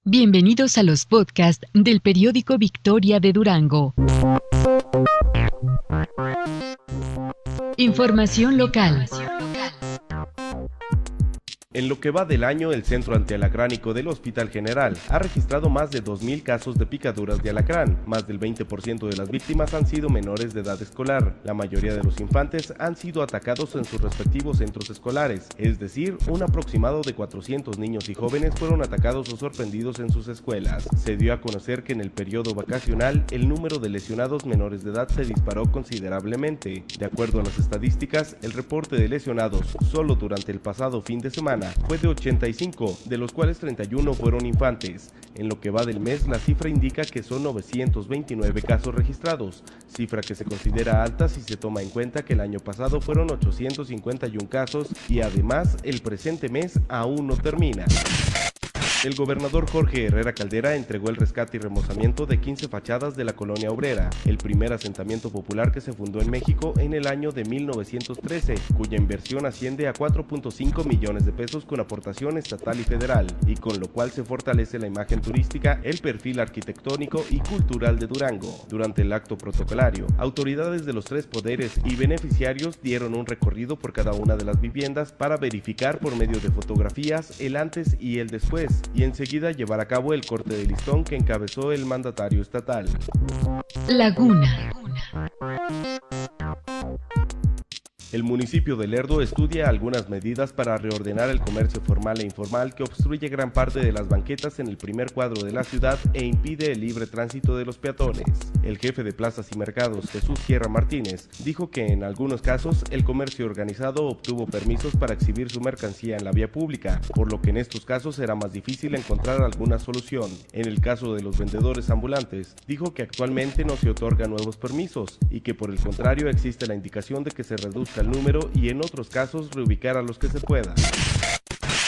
Bienvenidos a los podcasts del periódico Victoria de Durango. Información local. En lo que va del año, el Centro Antialacránico del Hospital General ha registrado más de 2,000 casos de picaduras de alacrán. Más del 20% de las víctimas han sido menores de edad escolar. La mayoría de los infantes han sido atacados en sus respectivos centros escolares, es decir, un aproximado de 400 niños y jóvenes fueron atacados o sorprendidos en sus escuelas. Se dio a conocer que en el periodo vacacional el número de lesionados menores de edad se disparó considerablemente. De acuerdo a las estadísticas, el reporte de lesionados solo durante el pasado fin de semana fue de 85, de los cuales 31 fueron infantes. En lo que va del mes, la cifra indica que son 929 casos registrados, cifra que se considera alta si se toma en cuenta que el año pasado fueron 851 casos y además el presente mes aún no termina. El gobernador Jorge Herrera Caldera entregó el rescate y remozamiento de 15 fachadas de la Colonia Obrera, el primer asentamiento popular que se fundó en México en el año de 1913, cuya inversión asciende a 4.5 millones de pesos con aportación estatal y federal, y con lo cual se fortalece la imagen turística, el perfil arquitectónico y cultural de Durango. Durante el acto protocolario, autoridades de los tres poderes y beneficiarios dieron un recorrido por cada una de las viviendas para verificar por medio de fotografías el antes y el después, y enseguida llevar a cabo el corte de listón que encabezó el mandatario estatal. Laguna. El municipio de Lerdo estudia algunas medidas para reordenar el comercio formal e informal que obstruye gran parte de las banquetas en el primer cuadro de la ciudad e impide el libre tránsito de los peatones. El jefe de plazas y mercados, Jesús Sierra Martínez, dijo que en algunos casos el comercio organizado obtuvo permisos para exhibir su mercancía en la vía pública, por lo que en estos casos será más difícil encontrar alguna solución. En el caso de los vendedores ambulantes, dijo que actualmente no se otorgan nuevos permisos y que por el contrario existe la indicación de que se reduzca el número y en otros casos reubicar a los que se pueda.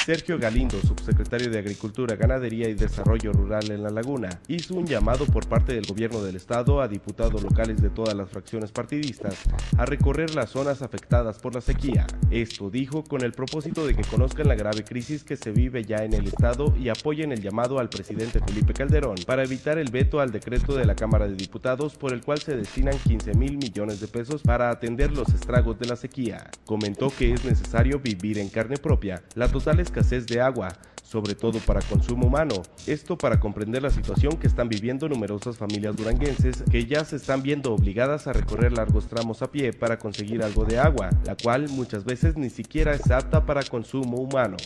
Sergio Galindo, subsecretario de Agricultura, Ganadería y Desarrollo Rural en La Laguna, hizo un llamado por parte del gobierno del estado a diputados locales de todas las fracciones partidistas a recorrer las zonas afectadas por la sequía. Esto dijo con el propósito de que conozcan la grave crisis que se vive ya en el estado y apoyen el llamado al presidente Felipe Calderón para evitar el veto al decreto de la Cámara de Diputados por el cual se destinan 15,000 millones de pesos para atender los estragos de la sequía. Comentó que es necesario vivir en carne propia la total escasez de agua, sobre todo para consumo humano. Esto para comprender la situación que están viviendo numerosas familias duranguenses que ya se están viendo obligadas a recorrer largos tramos a pie para conseguir algo de agua, la cual muchas veces ni siquiera es apta para consumo humano.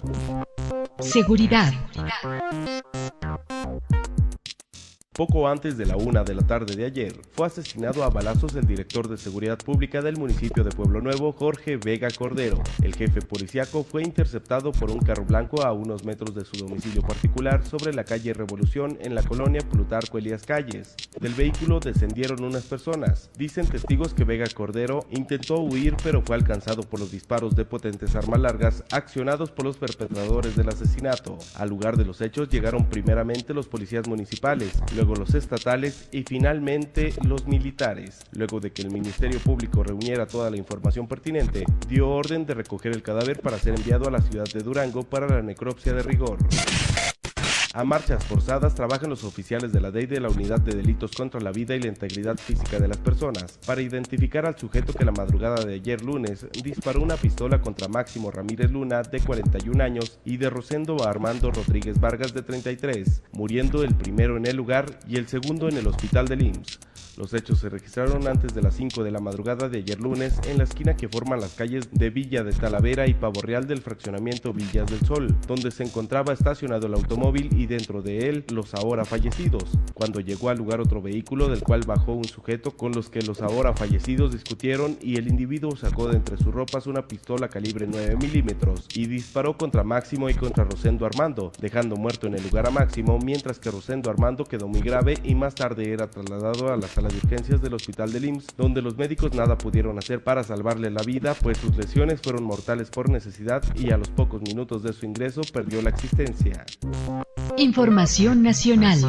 Seguridad. Poco antes de la 1 de la tarde de ayer, fue asesinado a balazos el director de Seguridad Pública del municipio de Pueblo Nuevo, Jorge Vega Cordero. El jefe policíaco fue interceptado por un carro blanco a unos metros de su domicilio particular sobre la calle Revolución en la colonia Plutarco Elías Calles. Del vehículo descendieron unas personas. Dicen testigos que Vega Cordero intentó huir pero fue alcanzado por los disparos de potentes armas largas accionados por los perpetradores del asesinato. Al lugar de los hechos llegaron primeramente los policías municipales, luego los estatales y finalmente los militares. Luego de que el Ministerio Público reuniera toda la información pertinente, dio orden de recoger el cadáver para ser enviado a la ciudad de Durango para la necropsia de rigor. A marchas forzadas trabajan los oficiales de la DEI de la Unidad de Delitos contra la Vida y la Integridad Física de las Personas para identificar al sujeto que la madrugada de ayer lunes disparó una pistola contra Máximo Ramírez Luna, de 41 años, y de Rosendo Armando Rodríguez Vargas, de 33, muriendo el primero en el lugar y el segundo en el hospital del IMSS. Los hechos se registraron antes de las 5 de la madrugada de ayer lunes en la esquina que forman las calles de Villa de Talavera y Pavo Real del fraccionamiento Villas del Sol, donde se encontraba estacionado el automóvil y dentro de él los ahora fallecidos, cuando llegó al lugar otro vehículo del cual bajó un sujeto con los que los ahora fallecidos discutieron y el individuo sacó de entre sus ropas una pistola calibre 9 milímetros y disparó contra Máximo y contra Rosendo Armando, dejando muerto en el lugar a Máximo, mientras que Rosendo Armando quedó muy grave y más tarde era trasladado a la sala de urgencias del hospital del IMSS, donde los médicos nada pudieron hacer para salvarle la vida, pues sus lesiones fueron mortales por necesidad y a los pocos minutos de su ingreso perdió la existencia. Información nacional.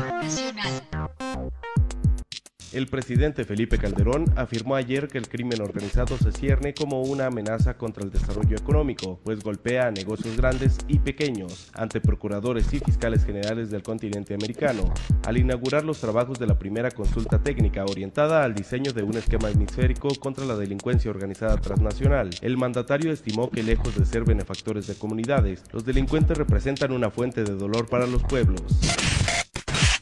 El presidente Felipe Calderón afirmó ayer que el crimen organizado se cierne como una amenaza contra el desarrollo económico, pues golpea a negocios grandes y pequeños, ante procuradores y fiscales generales del continente americano, al inaugurar los trabajos de la primera consulta técnica orientada al diseño de un esquema hemisférico contra la delincuencia organizada transnacional. El mandatario estimó que, lejos de ser benefactores de comunidades, los delincuentes representan una fuente de dolor para los pueblos.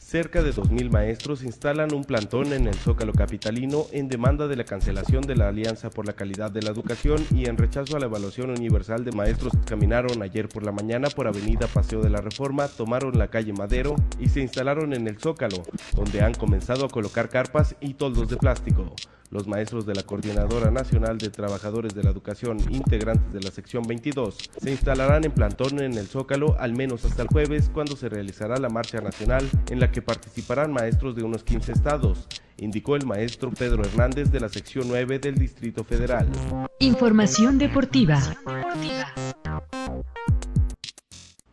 Cerca de 2.000 maestros instalan un plantón en el Zócalo capitalino en demanda de la cancelación de la Alianza por la Calidad de la Educación y en rechazo a la evaluación universal de maestros. Caminaron ayer por la mañana por Avenida Paseo de la Reforma, tomaron la calle Madero y se instalaron en el Zócalo, donde han comenzado a colocar carpas y toldos de plástico. Los maestros de la Coordinadora Nacional de Trabajadores de la Educación, integrantes de la sección 22, se instalarán en plantón en el Zócalo al menos hasta el jueves, cuando se realizará la marcha nacional en la que participarán maestros de unos 15 estados, indicó el maestro Pedro Hernández de la sección 9 del Distrito Federal. Información deportiva.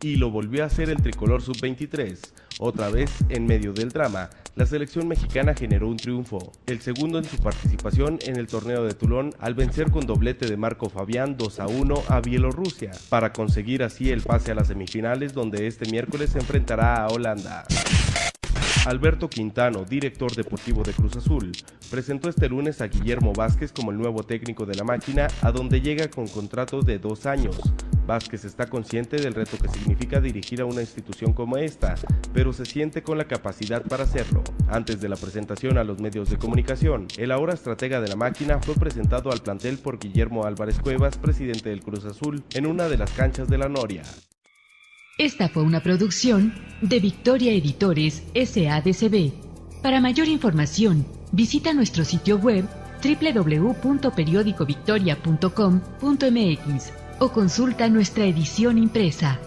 Y lo volvió a hacer el tricolor sub-23. Otra vez, en medio del drama, la selección mexicana generó un triunfo, el segundo en su participación en el torneo de Toulon, al vencer con doblete de Marco Fabián 2-1 a Bielorrusia, para conseguir así el pase a las semifinales, donde este miércoles se enfrentará a Holanda. Alberto Quintano, director deportivo de Cruz Azul, presentó este lunes a Guillermo Vázquez como el nuevo técnico de la máquina, a donde llega con contrato de 2 años. Vázquez está consciente del reto que significa dirigir a una institución como esta, pero se siente con la capacidad para hacerlo. Antes de la presentación a los medios de comunicación, el ahora estratega de la máquina fue presentado al plantel por Guillermo Álvarez Cuevas, presidente del Cruz Azul, en una de las canchas de la Noria. Esta fue una producción de Victoria Editores SADCB. Para mayor información, visita nuestro sitio web www.periodicovictoria.com.mx o consulta nuestra edición impresa.